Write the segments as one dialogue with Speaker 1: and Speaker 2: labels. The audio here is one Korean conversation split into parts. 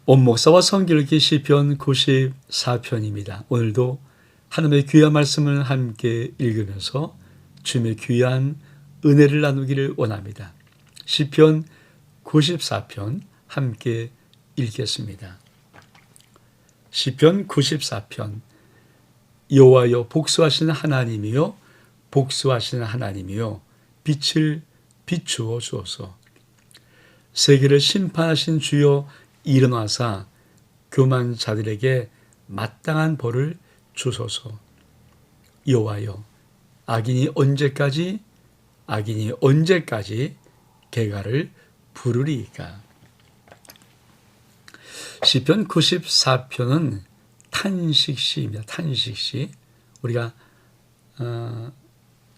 Speaker 1: 원목사와 성길기 시편 94편입니다. 오늘도 하나님의 귀한 말씀을 함께 읽으면서 주님의 귀한 은혜를 나누기를 원합니다. 시편 94편 함께 읽겠습니다. 시편 94편. 여호와여, 복수하시는 하나님이여, 복수하시는 하나님이여, 빛을 비추어 주소서. 세계를 심판하신 주여, 일어나사 교만 자들에게 마땅한 벌을 주소서. 여호와여, 악인이 언제까지 개가를 부르리이까. 시편 94편은 탄식시입니다. 탄식시. 우리가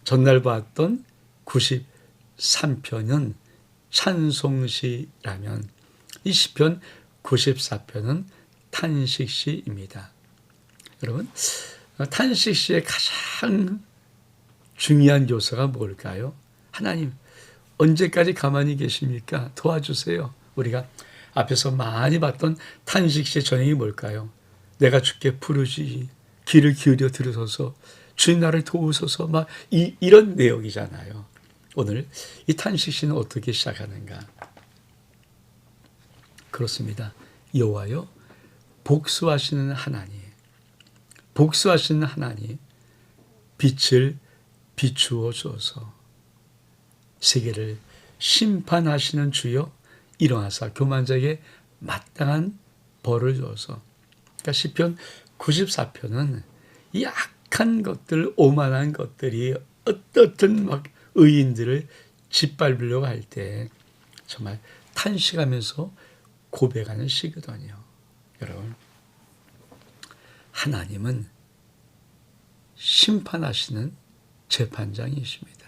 Speaker 1: 전날 봤던 93편은 찬송시라면 이 시편 94편은 탄식시입니다. 여러분, 탄식시의 가장 중요한 요소가 뭘까요? 하나님, 언제까지 가만히 계십니까? 도와주세요. 우리가 앞에서 많이 봤던 탄식시의 전형이 뭘까요? 내가 주께 부르지, 귀를 기울여 들으소서, 주님 나를 도우소서, 이런 내용이잖아요. 오늘 이 탄식시는 어떻게 시작하는가? 그렇습니다. 여호와여, 복수하시는 하나님, 복수하시는 하나님, 빛을 비추어 주소서. 세계를 심판하시는 주여, 일어나사 교만자에게 마땅한 벌을 주소서. 그러니까 시편 94편은 이 악한 것들, 오만한 것들이 어떻든 의인들을 짓밟으려고 할 때 정말 탄식하면서 고백하는 시거든요. 여러분, 하나님은 심판하시는 재판장이십니다.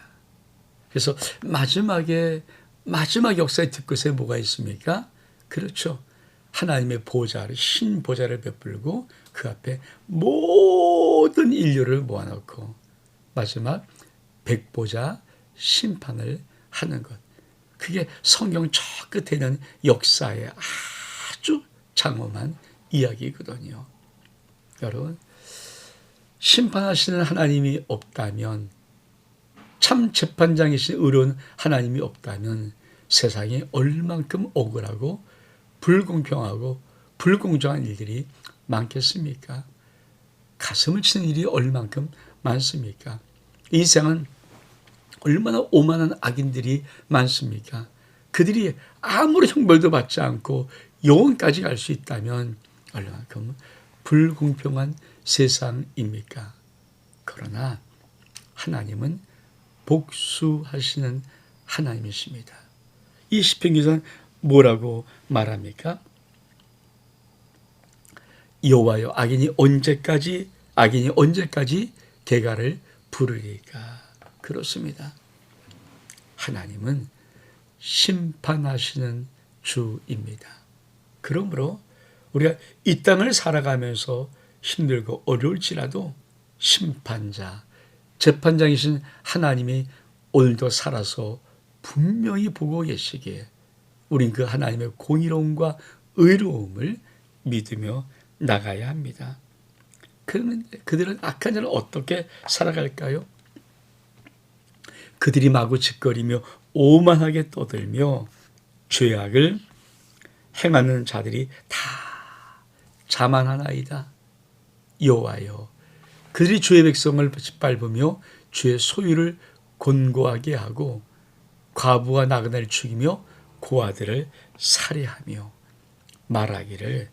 Speaker 1: 그래서 마지막 역사의 뒷끝에 뭐가 있습니까? 그렇죠. 하나님의 보좌를, 신 보좌를 베풀고 그 앞에 모든 인류를 모아놓고 마지막 백보자 심판을 하는 것. 그게 성경 저 끝에 있는 역사의 아주 장엄한 이야기거든요. 여러분, 심판하시는 하나님이 없다면, 참 재판장이신 의로운 하나님이 없다면 세상에 얼만큼 억울하고 불공평하고 불공정한 일들이 많겠습니까? 가슴을 치는 일이 얼만큼 많습니까? 이 세상은 얼마나 오만한 악인들이 많습니까? 그들이 아무런 형벌도 받지 않고 영원까지 갈 수 있다면 얼마만큼 불공평한 세상입니까? 그러나 하나님은 복수하시는 하나님이십니다. 이 시편 기자는 뭐라고 말합니까? 여호와여, 악인이 언제까지 개가를 부르리까? 그렇습니다. 하나님은 심판하시는 주입니다. 그러므로 우리가 이 땅을 살아가면서 힘들고 어려울지라도 심판자, 재판장이신 하나님이 오늘도 살아서 분명히 보고 계시기에 우린 그 하나님의 공의로움과 의로움을 믿으며 나가야 합니다. 그러면 그들은 악한 자를 어떻게 살아갈까요? 그들이 마구 짓거리며 오만하게 떠들며 죄악을 행하는 자들이 다 자만하나이다. 여호와여, 그들이 주의 백성을 짓밟으며 주의 소유를 곤고하게 하고 과부와 나그네를 죽이며 고아들을 살해하며 말하기를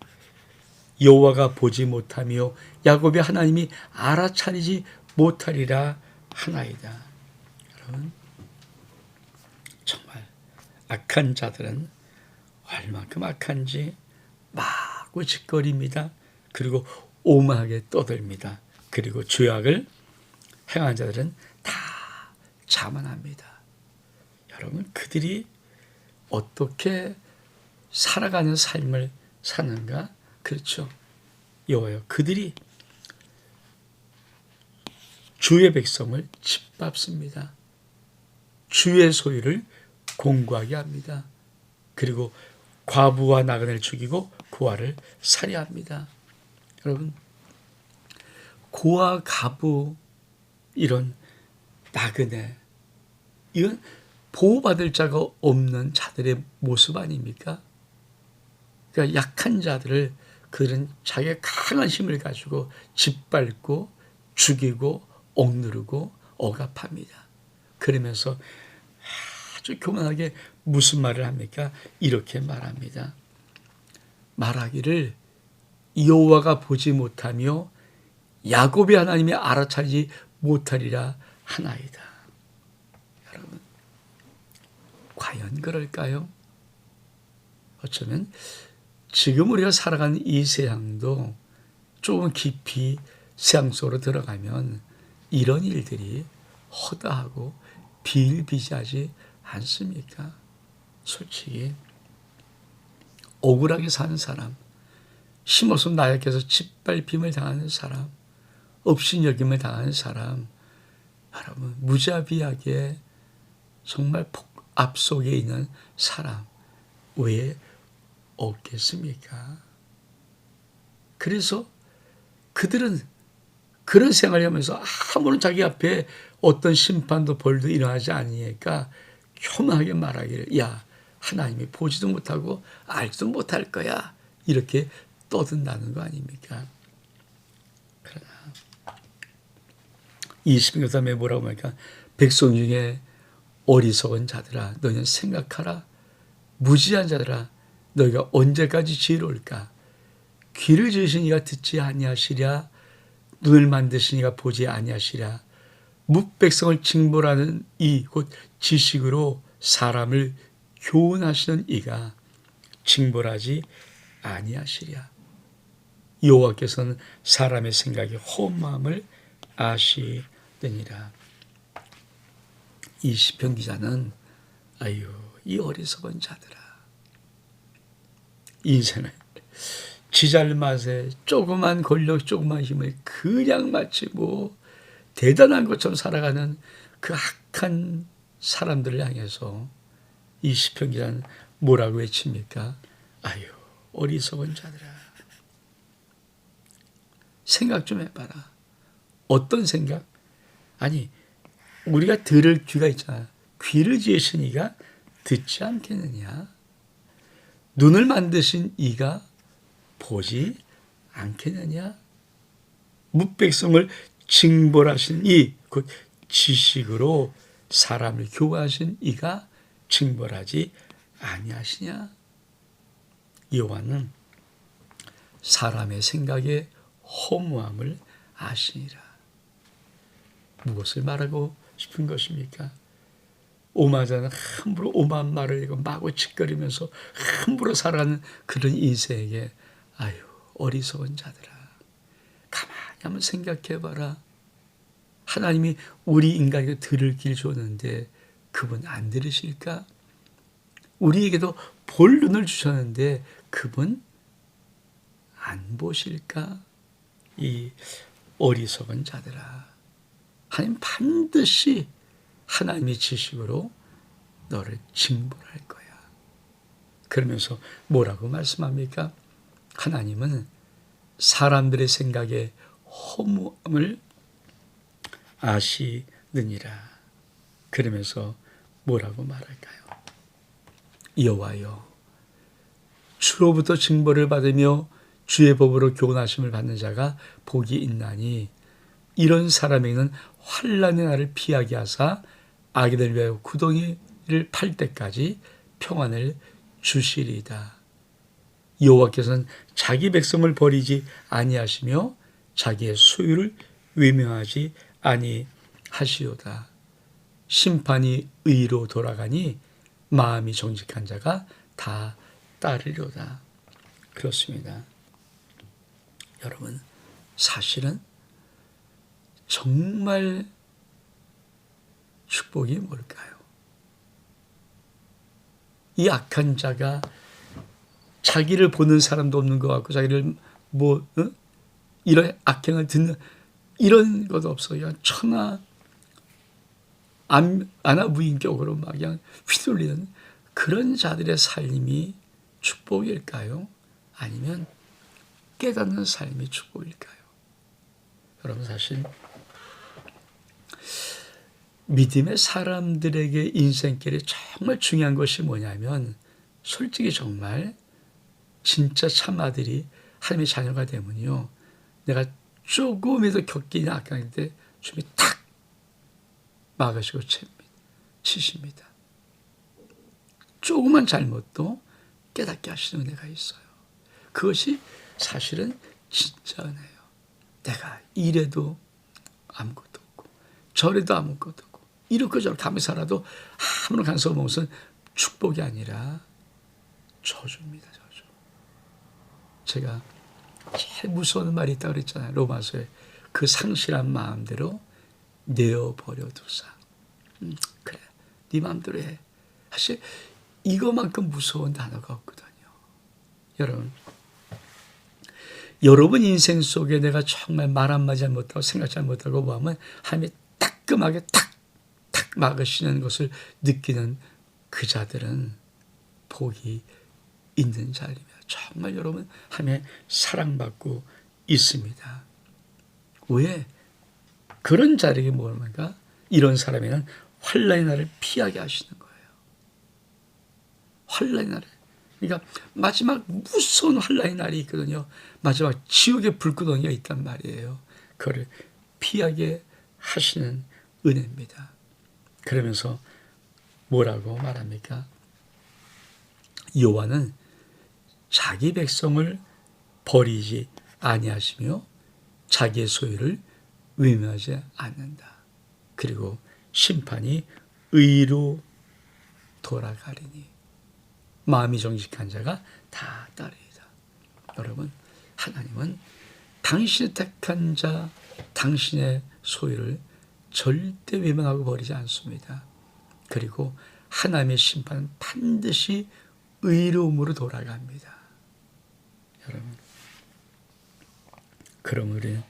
Speaker 1: 여호와가 보지 못하며 야곱의 하나님이 알아차리지 못하리라 하나이다. 여러분, 정말 악한 자들은 얼만큼 악한지 마구 짓거립니다. 그리고 오만하게 떠들입니다. 그리고 죄악을 행한 자들은 다 자만합니다. 여러분, 그들이 어떻게 살아가는 삶을 사는가? 그렇죠. 여호와여, 그들이 주의 백성을 짓밟습니다. 주의 소유를 공고하게 합니다. 그리고 과부와 나그네를 죽이고 고아를 살해합니다. 여러분, 고아, 가부, 이런 나그네, 이건 보호받을 자가 없는 자들의 모습 아닙니까? 그러니까 약한 자들을 그들은 자기의 강한 힘을 가지고 짓밟고 죽이고 억누르고 억압합니다. 그러면서 아주 교만하게 무슨 말을 합니까? 이렇게 말합니다. 말하기를 여호와가 보지 못하며 야곱의 하나님이 알아차리지 못하리라 하나이다. 여러분, 과연 그럴까요? 어쩌면 지금 우리가 살아가는 이 세상도 조금 깊이 세상 속으로 들어가면 이런 일들이 허다하고 비일비재하지 않습니까? 솔직히 억울하게 사는 사람, 힘없음 나약해서 짓밟힘을 당하는 사람, 업신여김을 당하는 사람, 여러분 무자비하게 정말 폭압 속에 있는 사람 왜 없겠습니까? 그래서 그들은 그런 생활을 하면서 아무런 자기 앞에 어떤 심판도 벌도 일어나지 않으니까 교만하게 말하기를 야, 하나님이 보지도 못하고 알지도 못할 거야, 이렇게 떠든다는 거 아닙니까? 그러나 20절 뭐라고 하니까 백성 중에 어리석은 자들아 너희는 생각하라. 무지한 자들아 너희가 언제까지 지혜로울까? 귀를 지으신 이가 듣지 아니하시랴. 눈을 만드신 이가 보지 아니하시랴. 뭇백성을 징벌하는 이 곧 지식으로 사람을 교훈하시는 이가 징벌하지 아니하시랴. 여호와께서는 사람의 생각이 험함을 아시느니라. 이 시편 기자는 아유, 이 어리석은 자들아, 인생을 지잘맛에 조그만 권력, 조그만 힘을 그냥 마치 뭐 대단한 것처럼 살아가는 그 악한 사람들을 향해서 이 시편 기자는 뭐라고 외칩니까? 아유, 어리석은 자들아. 생각 좀 해봐라. 어떤 생각? 아니, 우리가 들을 귀가 있잖아. 귀를 지으신 이가 듣지 않겠느냐? 눈을 만드신 이가 보지 않겠느냐? 뭇백성을 징벌하신 이, 곧 지식으로 사람을 교화하신 이가 징벌하지 아니하시냐? 여호와는 사람의 생각에 허무함을 아시니라. 무엇을 말하고 싶은 것입니까? 오마자는 함부로 오만 말을 마구 짓거리면서 함부로 살아가는 그런 인생에게 아유, 어리석은 자들아, 가만히 한번 생각해봐라. 하나님이 우리 인간에게 들을 길 줬는데 그분 안 들으실까? 우리에게도 볼 눈을 주셨는데 그분 안 보실까? 이 어리석은 자들아, 하나님 반드시 하나님의 지식으로 너를 징벌할 거야. 그러면서 뭐라고 말씀합니까? 하나님은 사람들의 생각에 허무함을 아시느니라. 그러면서 뭐라고 말할까요? 여호와여, 주로부터 징벌을 받으며 주의 법으로 교훈하심을 받는 자가 복이 있나니 이런 사람에게는 환난의 날을 피하게 하사 악인을 위하여 구덩이를 팔 때까지 평안을 주시리이다. 여호와께서는 자기 백성을 버리지 아니하시며 자기의 소유를 외면하지 아니하시오다. 심판이 의로 돌아가니 마음이 정직한 자가 다 따르리로다. 그렇습니다. 여러분, 사실은 정말 축복이 뭘까요? 이 악한 자가 자기를 보는 사람도 없는 것 같고 자기를 이런 악행을 듣는 이런 것도 없어. 그냥 천하 안하무인격으로 막 그냥 휘둘리는 그런 자들의 삶이 축복일까요? 아니면 깨닫는 삶이 축복일까요? 여러분, 사실 믿음의 사람들에게 인생길에 정말 중요한 것이 뭐냐면, 솔직히 정말 진짜 참 아들이 하나님의 자녀가 되면요, 내가 조금이라도 겪이나 악할 때 주님이 탁 막으시고 치십니다. 조그만 잘못도 깨닫게 하시는 은혜가 있어요. 그것이 사실은 진짜 은혜예요. 내가 이래도 아무것도 없고 저래도 아무것도 없고 이렇게 저렇게 하며 살아도 아무런 간섭 없는 것은 축복이 아니라 저주입니다. 저주. 제가 제일 무서운 말이 있다고 그랬잖아요. 로마서에 그 상실한 마음대로 내어버려 두사. 그래, 네 마음대로 해. 사실 이거만큼 무서운 단어가 없거든요. 여러분 인생 속에 내가 정말 말 한마디 잘못하고 생각 잘못하고 보면 하나님이 따끔하게 탁 막으시는 것을 느끼는 그 자들은 복이 있는 자입니다. 정말 여러분 하나님의 사랑받고 있습니다. 왜? 그런 자에게 뭐합니까? 이런 사람에는 환난의 날을 피하게 하시는 거예요. 환난의 날을. 그러니까 마지막 무서운 환난의 날이 있거든요. 마지막 지옥의 불구덩이가 있단 말이에요. 그걸 피하게 하시는 은혜입니다. 그러면서 뭐라고 말합니까? 여호와는 자기 백성을 버리지 아니하시며 자기의 소유를 외면하지 않는다. 그리고 심판이 의로 돌아가리니 마음이 정직한 자가 다 따르리이다. 여러분, 하나님은 당신의 택한 자, 당신의 소유를 절대 외면하고 버리지 않습니다. 그리고 하나님의 심판은 반드시 의로움으로 돌아갑니다. 여러분, 그럼 우리는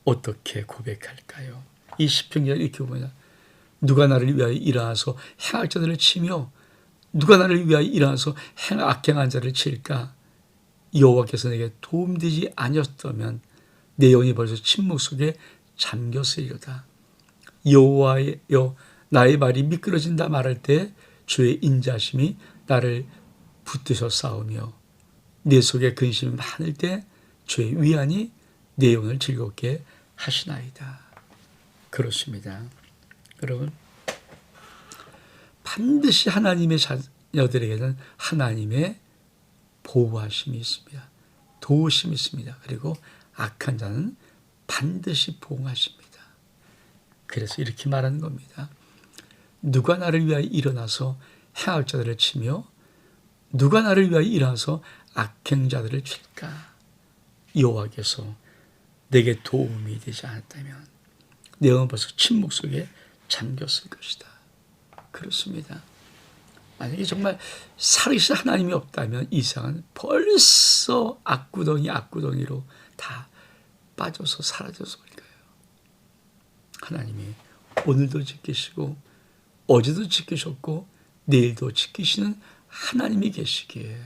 Speaker 1: 어떻게 고백할까요? 이 시편기가 이렇게 보면 누가 나를 위하여 일어나서 행할 자들을 치며 누가 나를 위하여 일어나서 악행한 자를 칠까? 여호와께서 내게 도움되지 아니었다면 내 영이 벌써 침묵 속에 잠겼으리로다. 여호와여, 나의 발이 미끄러진다 말할 때 주의 인자심이 나를 붙드셔 싸우며 내 속에 근심이 많을 때 주의 위안이 내 영을 즐겁게 하시나이다. 그렇습니다. 여러분, 반드시 하나님의 자녀들에게는 하나님의 보호하심이 있습니다. 도우심이 있습니다. 그리고 악한 자는 반드시 보응하십니다. 그래서 이렇게 말하는 겁니다. 누가 나를 위하여 일어나서 행할 자들을 치며 누가 나를 위하여 일어나서 악행자들을 칠까? 여호와께서 내게 도움이 되지 않았다면 내 영은 벌써 침묵 속에 잠겼을 것이다. 그렇습니다. 만약에 정말 살아계신 하나님이 없다면 이 세상은 벌써 악구덩이로 다 빠져서 사라져서 올 거예요. 하나님이 오늘도 지키시고 어제도 지키셨고 내일도 지키시는 하나님이 계시기에,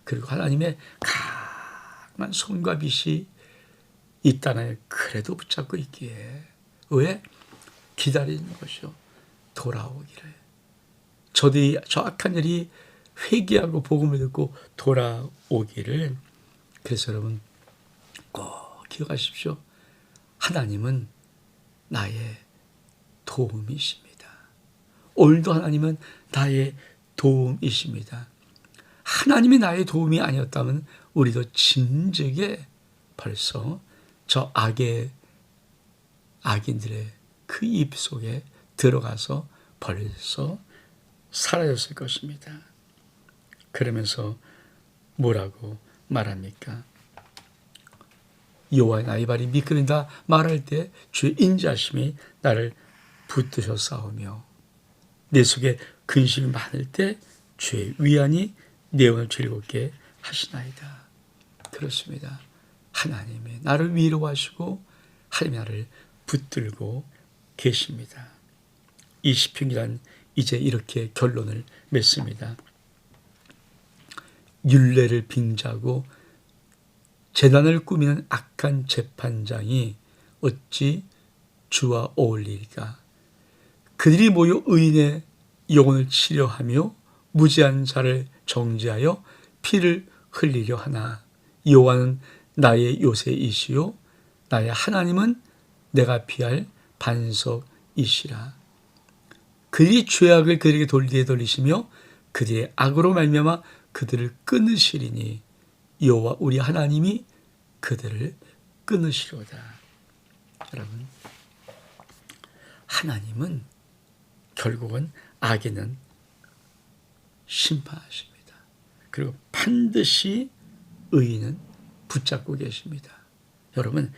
Speaker 1: 그리고 하나님의 강한 손과 빛이 이 땅에 그래도 붙잡고 있기에 왜? 기다리는 것이요. 돌아오기를. 저들이 저 악한 일이 회개하고 복음을 듣고 돌아오기를. 그래서 여러분 꼭 기억하십시오. 하나님은 나의 도움이십니다. 오늘도 하나님은 나의 도움이십니다. 하나님이 나의 도움이 아니었다면 우리도 진즉에 벌써 저 악인들의 그 입 속에 들어가서 벌써 사라졌을 것입니다. 그러면서 뭐라고 말합니까? 여호와의 나의 발이 미끄러진다 말할 때 주의 인자심이 나를 붙드셔 싸우며 내 속에 근심이 많을 때 주의 위안이 내 영을 즐겁게 하시나이다. 그렇습니다. 하나님이 나를 위로하시고 하나님이 나를 붙들고 계십니다. 이 시편기란 이제 이렇게 결론을 맺습니다. 율례를 빙자하고 재단을 꾸미는 악한 재판장이 어찌 주와 어울리리까? 그들이 모여 의인의 영혼을 치려하며 무지한 자를 정죄하여 피를 흘리려 하나 여호와는 나의 요새이시요 나의 하나님은 내가 피할 반석이시라. 그들이 죄악을 그들에게 돌리시며 그들의 악으로 말미암아 그들을 끊으시리니 여호와 우리 하나님이 그들을 끊으시로다. 여러분, 하나님은 결국은 악인은 심판하십니다. 그리고 반드시 의인은 붙잡고 계십니다. 여러분,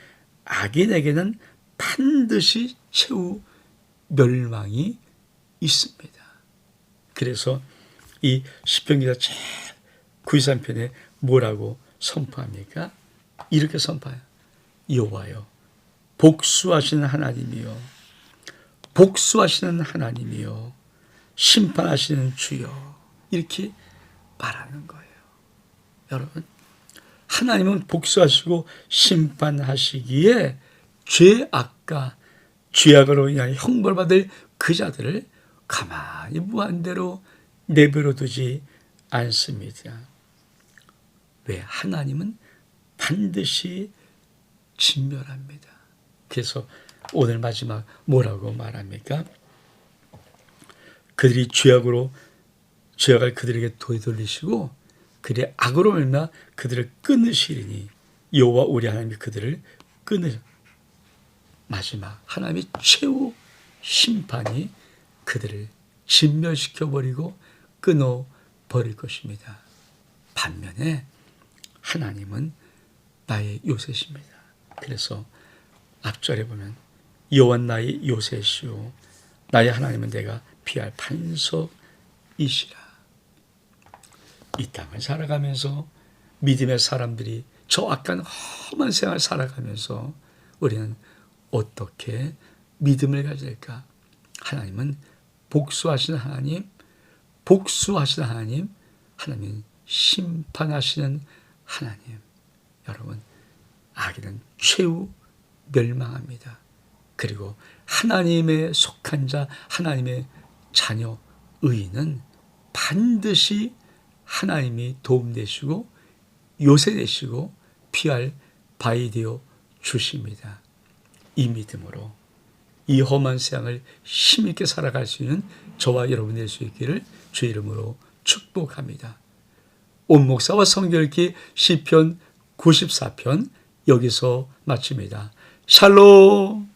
Speaker 1: 악인에게는 반드시 최후 멸망이 있습니다. 그래서 이 시편기자 93편에 뭐라고 선포합니까? 이렇게 선포해요. 여호와여, 복수하시는 하나님이요, 복수하시는 하나님이요, 심판하시는 주여, 이렇게 말하는 거예요. 여러분, 하나님은 복수하시고 심판하시기에 죄악과 죄악으로 인하여 형벌받을 그 자들을 가만히 무한대로 내버려 두지 않습니다. 왜? 하나님은 반드시 진멸합니다. 그래서 오늘 마지막 뭐라고 말합니까? 그들이 죄악을 그들에게 되돌리시고 그들의 악으로 말미암아 그들을 끊으시리니 여호와 우리 하나님이 그들을 마지막 하나님의 최후 심판이 그들을 진멸시켜버리고 끊어버릴 것입니다. 반면에 하나님은 나의 요새십니다. 그래서 앞절에 보면 여호와 나의 요새시오 나의 하나님은 내가 피할 반석이시라. 이 땅을 살아가면서 믿음의 사람들이 저 악한 험한 생활을 살아가면서 우리는 어떻게 믿음을 가질까? 하나님은 복수하시는 하나님, 하나님은 심판하시는 하나님. 여러분, 악인은 최후 멸망합니다. 그리고 하나님의 속한 자, 하나님의 자녀, 의인은 반드시 하나님이 도움되시고 요새되시고 피할 바위 되어 주십니다. 이 믿음으로 이 험한 세상을 힘있게 살아갈 수 있는 저와 여러분 될 수 있기를 주의 이름으로 축복합니다. 온 목사와 성결기 시편 94편 여기서 마칩니다. 샬롬.